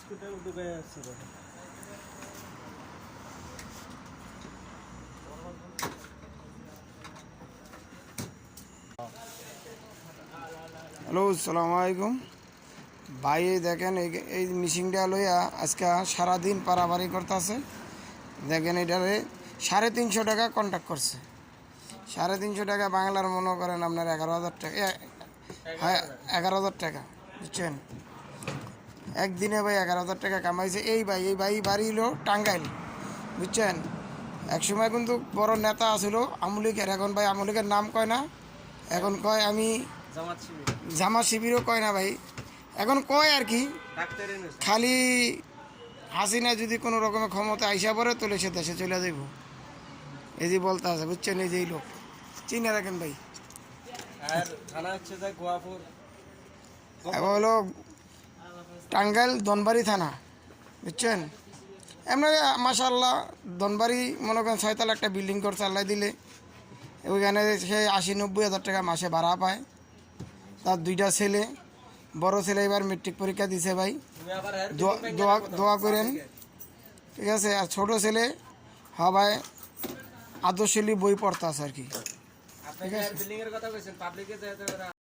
বিস্কুটের উদ্যোগে আছে। হ্যালো, আসসালামু আলাইকুম ভাই। দেখেন এই মিশিংটা লইয়া আজকে সারাদিন পারাবারি করতেছে। দেখেন এটারে 350 টাকা কন্ট্যাক্ট করছে। 350 টাকা বাংলার মনে করেন আপনার 11,000 টাকা। হ্যাঁ, 11,000 টাকা, বুঝছেন? একদিনে ভাই 11,000 টাকা কামাইছে এই ভাই বাড়ি হলো টাঙ্গাইল, বুঝছেন? একসময় কিন্তু বড় নেতা আসলো আমলিকের, এখন ভাই আমলিকের নাম কয় না, এখন কয় আমি জামাত শিবিরও কয় না ভাই, এখন কয় আর কি খালি হাসিনা যদি কোনো রকমের ক্ষমতা আইসা পড়ে তাহলে সে দেশে চলে যাইব, এই যে বলতে আছে, বুঝছেন? এই যে এই লোক চিনে রাখেন ভাই। আর থানা হচ্ছে যে গোয়াপুর, এখন হলো টাঙ্গাইল ধনবাড়ি থানা, বুঝছেন? এমনি মাশাআল্লাহ ধনবাড়ি মনে করেন 6 তলা একটা বিল্ডিং করছে আল্লাহ দিলে। ওইখানে সে 80-90 হাজার টাকা মাসে ভাড়া পায়। তার 2টা ছেলে, বড় ছেলে এবার মেট্রিক পরীক্ষা দিছে ভাই, দোয়া করেন, ঠিক আছে? আর ছোট ছেলে ভাই আদর্শলী বই পড়তে আছে আর কি, ঠিক আছে?